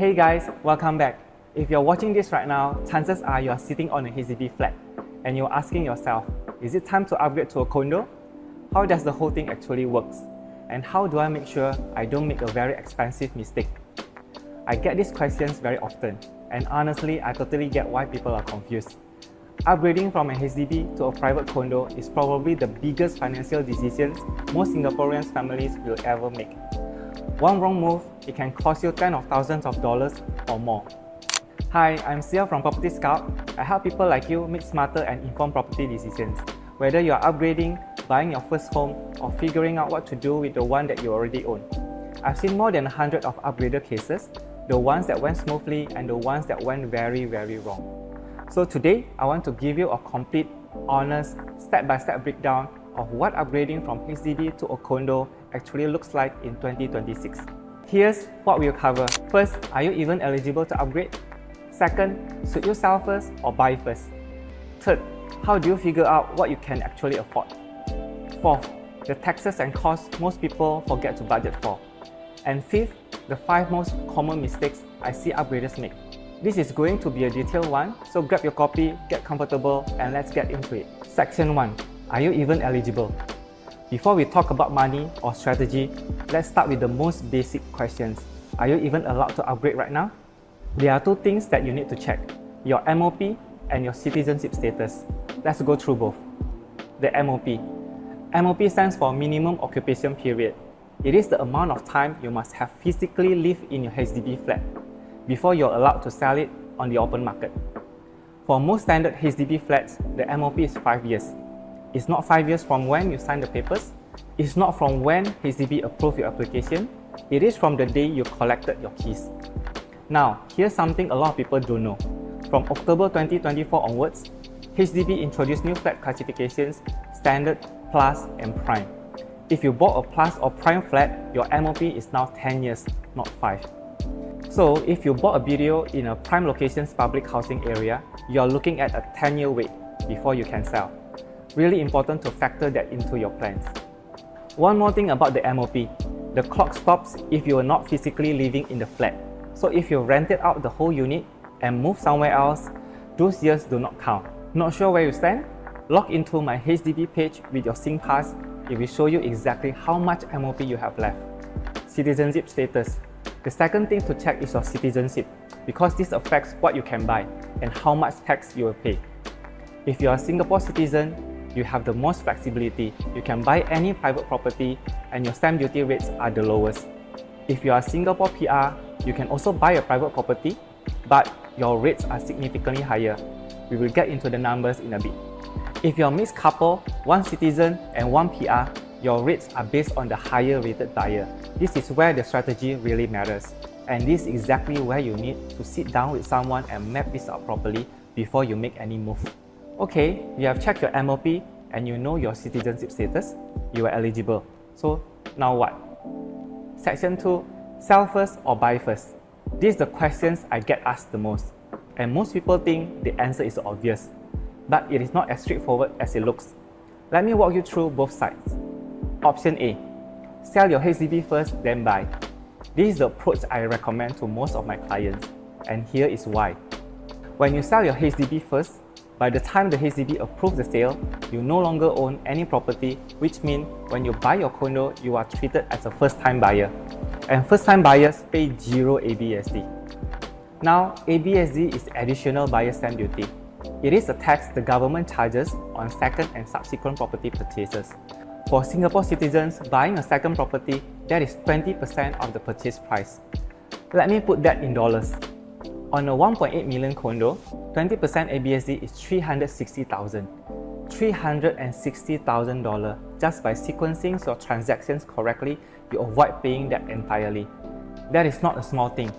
Hey guys, welcome back. If you're watching this right now, chances are you're sitting on a HDB flat and you're asking yourself, is it time to upgrade to a condo? How does the whole thing actually works? And how do I make sure I don't make a very expensive mistake? I get these questions very often, and honestly, I totally get why people are confused. Upgrading from a HDB to a private condo is probably the biggest financial decisions most Singaporeans families will ever make. One wrong move, it can cost you tens of thousands of dollars or more. Hi, I'm Sia from Property Scout. I help people like you make smarter and informed property decisions. Whether you're upgrading, buying your first home, or figuring out what to do with the one that you already own. I've seen more than 100 of upgrader cases, the ones that went smoothly and the ones that went very wrong. So today, I want to give you a complete, honest, step-by-step breakdown of what upgrading from HDB to a condo actually looks like in 2026. Here's what we'll cover. First, are you even eligible to upgrade? Second, should you sell first or buy first? Third, how do you figure out what you can actually afford? Fourth, the taxes and costs most people forget to budget for. And fifth, the 5 most common mistakes I see upgraders make. This is going to be a detailed one, so grab your copy, get comfortable, and let's get into it. Section 1. Are you even eligible? Before we talk about money or strategy, let's start with the most basic questions. Are you even allowed to upgrade right now? There are 2 things that you need to check: your MOP and your citizenship status. Let's go through both. The MOP. MOP stands for Minimum Occupation Period. It is the amount of time you must have physically lived in your HDB flat before you're allowed to sell it on the open market. For most standard HDB flats, the MOP is 5 years. It's not 5 years from when you sign the papers. It's not from when HDB approved your application. It is from the day you collected your keys. Now, here's something a lot of people don't know. From October 2024 onwards, HDB introduced new flat classifications: Standard, Plus, and Prime. If you bought a Plus or Prime flat, your MOP is now 10 years, not 5. So, if you bought a BTO in a prime locations public housing area, you are looking at a 10-year wait before you can sell. Really important to factor that into your plans. One more thing about the MOP. The clock stops if you are not physically living in the flat. So if you rented out the whole unit and moved somewhere else, those years do not count. Not sure where you stand? Log into my HDB page with your SingPass. It will show you exactly how much MOP you have left. Citizenship status. The second thing to check is your citizenship, because this affects what you can buy and how much tax you will pay. If you are a Singapore citizen, you have the most flexibility. You can buy any private property and your stamp duty rates are the lowest. If you are a Singapore PR, you can also buy a private property, but your rates are significantly higher. We will get into the numbers in a bit. If you're a mixed couple, 1 citizen and 1 PR, your rates are based on the higher rated buyer. This is where the strategy really matters. And this is exactly where you need to sit down with someone and map this out properly before you make any move. Okay, you have checked your MOP and you know your citizenship status. You are eligible. So now what? Section 2. Sell first or buy first? These are the questions I get asked the most. And most people think the answer is obvious. But it is not as straightforward as it looks. Let me walk you through both sides. Option A. Sell your HDB first, then buy. This is the approach I recommend to most of my clients. And here is why. When you sell your HDB first, by the time the HDB approves the sale, you no longer own any property, which means when you buy your condo, you are treated as a first-time buyer. And first-time buyers pay 0 ABSD. Now, ABSD is additional buyer stamp duty. It is a tax the government charges on second and subsequent property purchases. For Singapore citizens buying a second property, that is 20% of the purchase price. Let me put that in dollars. On a 1.8 million condo, 20% ABSD is $360,000. $360,000. Just by sequencing your transactions correctly, you avoid paying that entirely. That is not a small thing.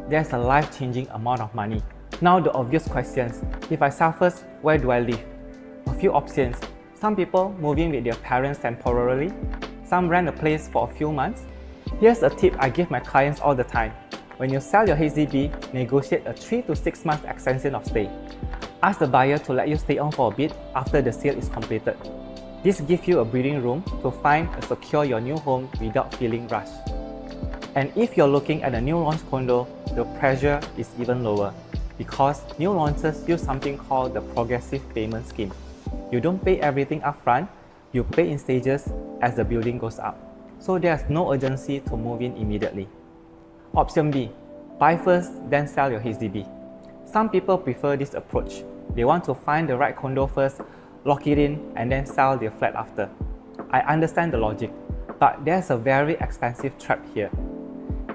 There's a life-changing amount of money. Now the obvious questions. If I sell first, where do I live? A few options. Some people move in with their parents temporarily. Some rent a place for a few months. Here's a tip I give my clients all the time. When you sell your HDB, negotiate a 3 to 6 months extension of stay. Ask the buyer to let you stay on for a bit after the sale is completed. This gives you a breathing room to find and secure your new home without feeling rushed. And if you're looking at a new launch condo, the pressure is even lower because new launches use something called the progressive payment scheme. You don't pay everything upfront, you pay in stages as the building goes up. So there's no urgency to move in immediately. Option B, buy first then sell your HDB. Some people prefer this approach. They want to find the right condo first, lock it in, and then sell their flat after. I understand the logic, but there's a very expensive trap here.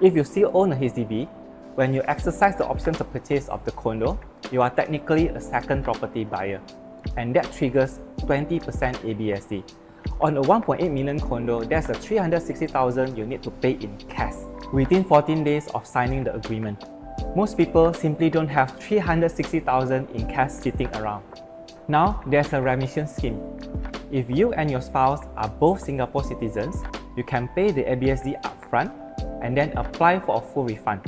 If you still own a HDB, when you exercise the option to purchase of the condo, you are technically a second property buyer, and that triggers 20% ABSD. On a 1.8 million condo, there's a 360,000 you need to pay in cash within 14 days of signing the agreement. Most people simply don't have 360,000 in cash sitting around. Now, there's a remission scheme. If you and your spouse are both Singapore citizens, you can pay the ABSD upfront and then apply for a full refund,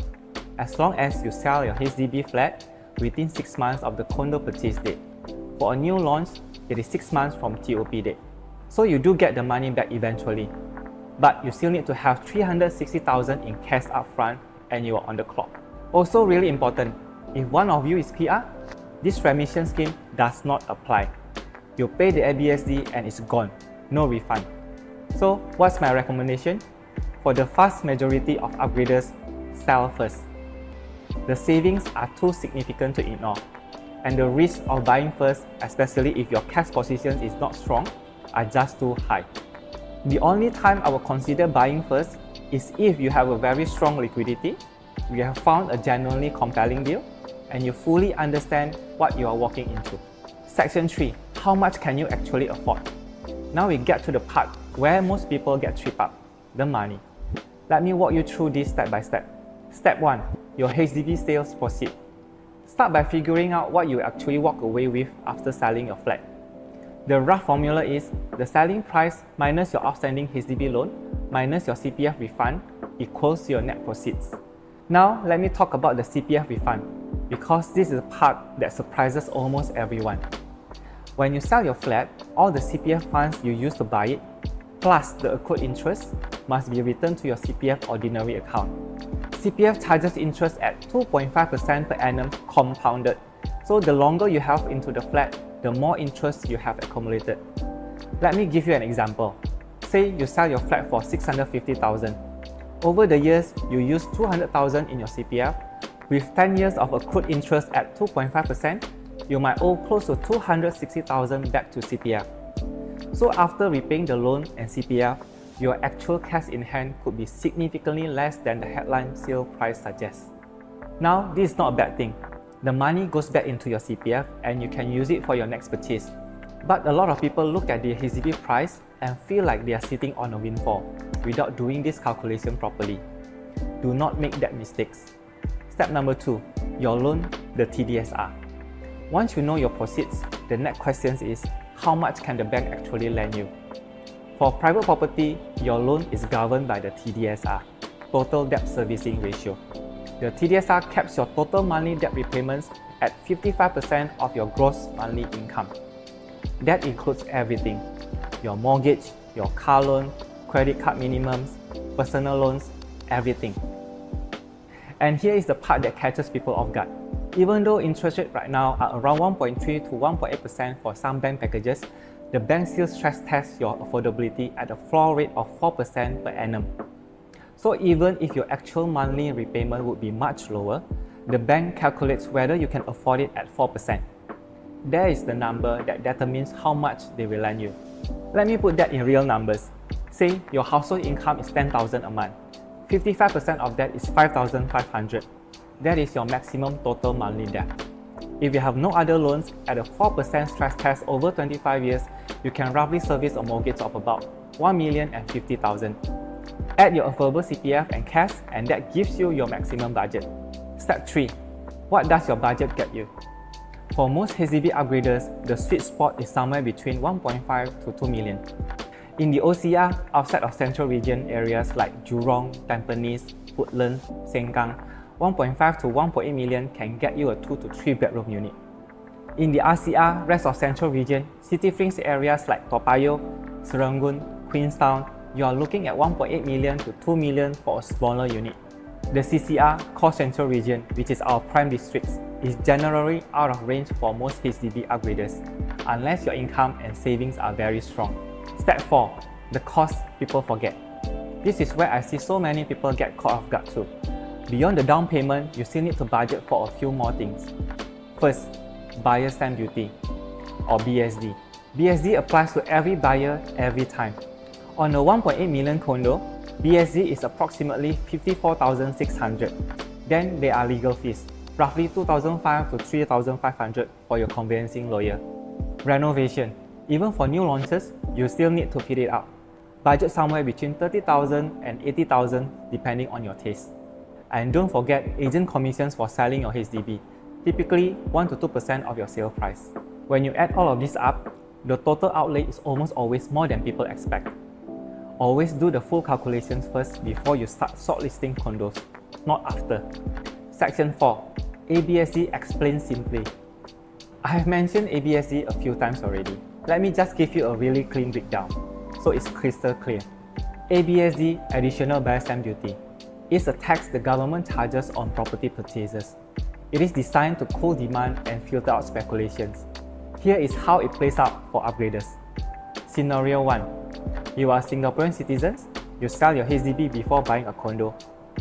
as long as you sell your HDB flat within 6 months of the condo purchase date. For a new launch, it is 6 months from TOP date. So you do get the money back eventually, but you still need to have 360,000 in cash upfront and you are on the clock. Also really important, if one of you is PR, this remission scheme does not apply. You pay the ABSD and it's gone, no refund. So what's my recommendation? For the vast majority of upgraders, sell first. The savings are too significant to ignore, and the risk of buying first, especially if your cash position is not strong, are just too high. The only time I will consider buying first is if you have a very strong liquidity, you have found a genuinely compelling deal, and you fully understand what you are walking into. Section 3. How much can you actually afford? Now we get to the part where most people get tripped up, the money. Let me walk you through this step by step. Step 1. Your HDB sales proceed. Start by figuring out what you actually walk away with after selling your flat. The rough formula is the selling price minus your outstanding HDB loan minus your CPF refund equals your net proceeds. Now let me talk about the CPF refund, because this is the part that surprises almost everyone. When you sell your flat, all the CPF funds you used to buy it, plus the accrued interest, must be returned to your CPF ordinary account. CPF charges interest at 2.5% per annum compounded. So the longer you have into the flat, the more interest you have accumulated. Let me give you an example. Say you sell your flat for 650,000. Over the years, you use 200,000 in your CPF. With 10 years of accrued interest at 2.5%, you might owe close to 260,000 back to CPF. So after repaying the loan and CPF, your actual cash in hand could be significantly less than the headline sale price suggests. Now, this is not a bad thing. The money goes back into your CPF and you can use it for your next purchase. But a lot of people look at the HDB price and feel like they are sitting on a windfall without doing this calculation properly. Do not make that mistake. Step number 2, your loan, the TDSR. Once you know your proceeds, the next question is, how much can the bank actually lend you? For private property, your loan is governed by the TDSR, Total Debt Servicing Ratio. The TDSR caps your total monthly debt repayments at 55% of your gross monthly income. That includes everything: your mortgage, your car loan, credit card minimums, personal loans, everything. And here is the part that catches people off guard. Even though interest rates right now are around 1.3 to 1.8% for some bank packages, the bank still stress tests your affordability at a floor rate of 4% per annum. So even if your actual monthly repayment would be much lower, the bank calculates whether you can afford it at 4%. There is the number that determines how much they will lend you. Let me put that in real numbers. Say your household income is 10,000 a month. 55% of that is 5,500. That is your maximum total monthly debt. If you have no other loans, at a 4% stress test over 25 years, you can roughly service a mortgage of about 1,050,000. Add your affordable CPF and cash, and that gives you your maximum budget. Step 3. What does your budget get you? For most HDB upgraders, the sweet spot is somewhere between 1.5 to 2 million. In the OCR, outside of central region areas like Jurong, Tampines, Woodlands, Sengkang, 1.5 to 1.8 million can get you a 2 to 3 bedroom unit. In the RCR, rest of central region, city fringe areas like Toa Payoh, Serangoon, Queenstown, you are looking at 1.8 million to 2 million for a smaller unit. The CCR, Core Central Region, which is our prime districts, is generally out of range for most HDB upgraders, unless your income and savings are very strong. Step 4. The cost people forget. This is where I see so many people get caught off guard too. Beyond the down payment, you still need to budget for a few more things. First, Buyer Stamp Duty, or BSD. BSD applies to every buyer every time. On a 1.8 million condo, BSD is approximately 54,600. Then there are legal fees, roughly 2,500 to 3,500 for your conveyancing lawyer. Renovation. Even for new launches, you still need to fit it out. Budget somewhere between 30,000 and 80,000 depending on your taste. And don't forget agent commissions for selling your HDB, typically 1 to 2% of your sale price. When you add all of this up, the total outlay is almost always more than people expect. Always do the full calculations first before you start shortlisting condos, not after. Section 4. ABSD explained simply. I have mentioned ABSD a few times already. Let me just give you a really clean breakdown, so it's crystal clear. ABSD, Additional Buyer Stamp Duty, is a tax the government charges on property purchases. It is designed to cool demand and filter out speculations. Here is how it plays out for upgraders. Scenario 1. You are Singaporean citizens, you sell your HDB before buying a condo,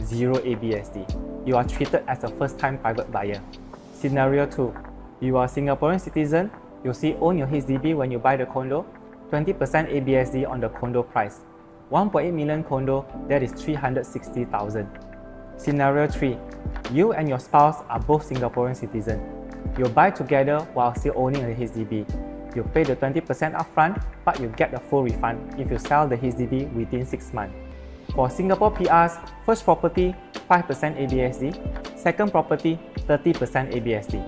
zero ABSD. You are treated as a first-time private buyer. Scenario 2. You are Singaporean citizen, you still own your HDB when you buy the condo, 20% ABSD on the condo price. 1.8 million condo, that is 360,000. Scenario 3. You and your spouse are both Singaporean citizens. You buy together while still owning a HDB. You pay the 20% upfront, but you get a full refund if you sell the HDB within 6 months. For Singapore PRs, first property 5% ABSD, second property 30% ABSD.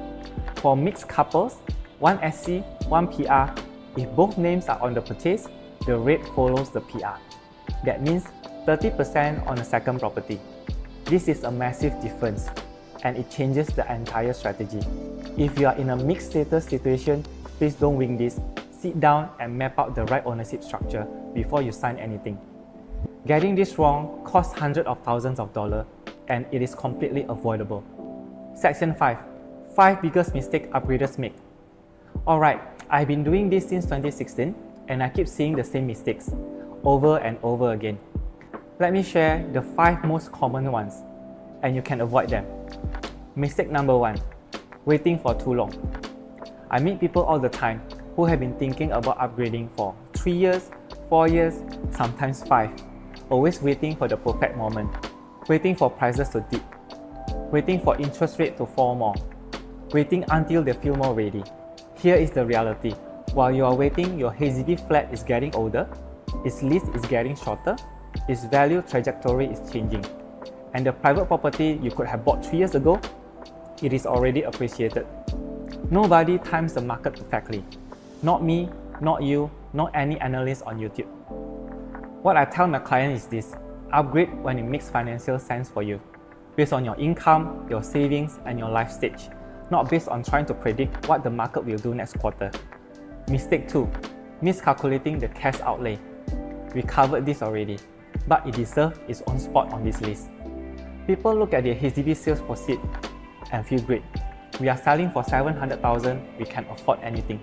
For mixed couples, one SC, one PR, if both names are on the purchase, the rate follows the PR. That means 30% on the second property. This is a massive difference, and it changes the entire strategy. If you are in a mixed status situation, please don't wing this. Sit down and map out the right ownership structure before you sign anything. Getting this wrong costs hundreds of thousands of dollars, and it is completely avoidable. Section 5. 5 biggest mistakes upgraders make. Alright, I've been doing this since 2016, and I keep seeing the same mistakes over and over again. Let me share the 5 most common ones, and you can avoid them. Mistake number 1. Waiting for too long. I meet people all the time who have been thinking about upgrading for 3 years, 4 years, sometimes 5. Always waiting for the perfect moment. Waiting for prices to dip. Waiting for interest rate to fall more. Waiting until they feel more ready. Here is the reality. While you are waiting, your HDB flat is getting older, its lease is getting shorter, its value trajectory is changing. And the private property you could have bought 3 years ago, it is already appreciated. Nobody times the market perfectly. Not me, not you, not any analyst on YouTube. What I tell my client is this: upgrade when it makes financial sense for you, based on your income, your savings, and your life stage, not based on trying to predict what the market will do next quarter. Mistake 2. Miscalculating the cash outlay. We covered this already, but it deserves its own spot on this list. People look at their HDB sales proceed and feel great. We are selling for 700,000, we can afford anything.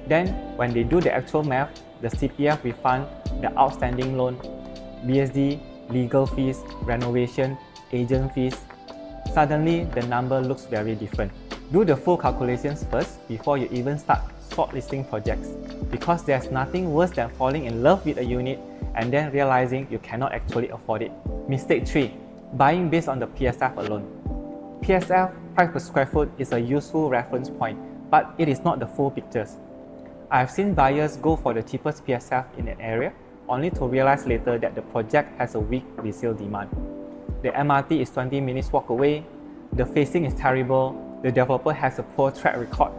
Then, when they do the actual math, the CPF refund, the outstanding loan, BSD, legal fees, renovation, agent fees, suddenly the number looks very different. Do the full calculations first before you even start shortlisting projects, because there's nothing worse than falling in love with a unit and then realizing you cannot actually afford it. Mistake 3. Buying based on the PSF alone. PSF, price per square foot, is a useful reference point, but it is not the full pictures. I have seen buyers go for the cheapest PSF in an area, only to realize later that the project has a weak resale demand. The MRT is 20 minutes walk away, the facing is terrible, the developer has a poor track record.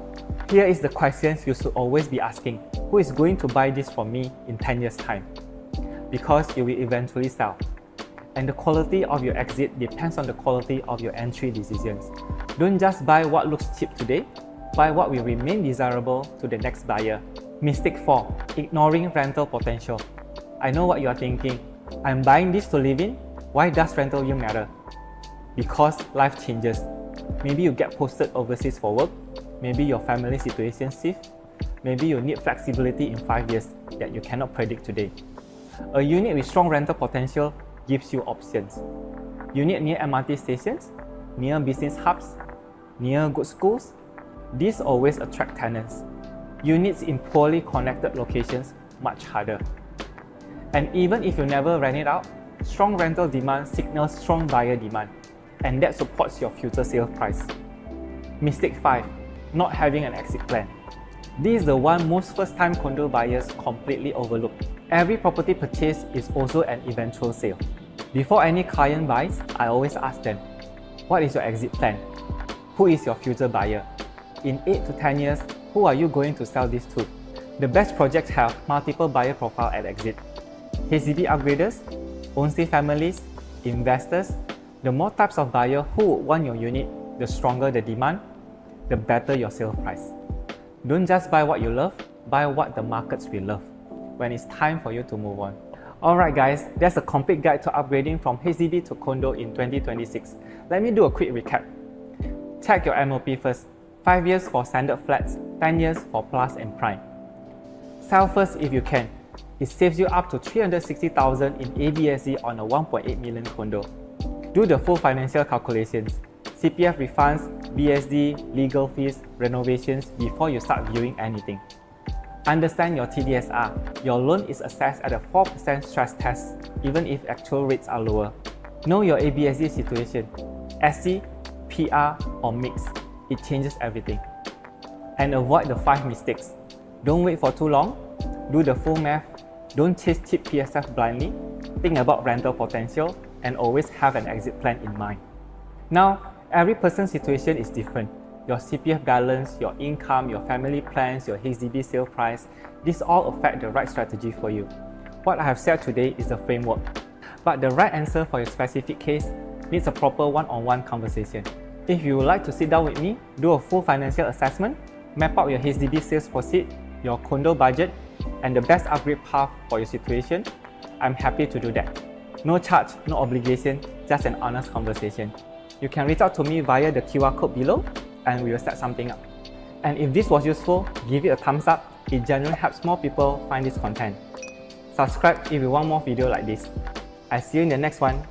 Here is the questions you should always be asking: who is going to buy this from me in 10 years' time? Because it will eventually sell. And the quality of your exit depends on the quality of your entry decisions. Don't just buy what looks cheap today, buy what will remain desirable to the next buyer. Mistake 4. Ignoring rental potential. I know what you are thinking. I'm buying this to live in. Why does rental yield matter? Because life changes. Maybe you get posted overseas for work. Maybe your family situation shifts. Maybe you need flexibility in 5 years that you cannot predict today. A unit with strong rental potential gives you options. Unit near MRT stations, near business hubs, near good schools. These always attract tenants. Units in poorly connected locations much harder. And even if you never rent it out, strong rental demand signals strong buyer demand, and that supports your future sale price. Mistake 5. Not having an exit plan. This is the one most first-time condo buyers completely overlook. Every property purchase is also an eventual sale. Before any client buys, I always ask them, what is your exit plan? Who is your future buyer? In 8 to 10 years, who are you going to sell this to? The best projects have multiple buyer profile at exit. HDB upgraders, own-stay families, investors. The more types of buyer who would want your unit, the stronger the demand, the better your sale price. Don't just buy what you love, buy what the markets will love when it's time for you to move on. Alright guys, that's a complete guide to upgrading from HDB to condo in 2026. Let me do a quick recap. Check your MOP first. 5 years for standard flats, 10 years for plus and prime. Sell first if you can. It saves you up to $360,000 in ABSE on a 1.8 million condo. Do the full financial calculations. CPF refunds, BSD, legal fees, renovations before you start viewing anything. Understand your TDSR. Your loan is assessed at a 4% stress test, even if actual rates are lower. Know your ABSD situation. SC, PR, or mix. It changes everything. And avoid the 5 mistakes. Don't wait for too long. Do the full math. Don't chase cheap PSF blindly. Think about rental potential and always have an exit plan in mind. Now, every person's situation is different. Your CPF balance, your income, your family plans, your HDB sale price, these all affect the right strategy for you. What I have said today is the framework, but the right answer for your specific case needs a proper one-on-one conversation. If you would like to sit down with me, do a full financial assessment, map out your HDB sales proceed, your condo budget, and the best upgrade path for your situation, I'm happy to do that. No charge, no obligation, just an honest conversation. You can reach out to me via the QR code below and we will set something up. And if this was useful, give it a thumbs up. It generally helps more people find this content. Subscribe if you want more videos like this. I'll see you in the next one.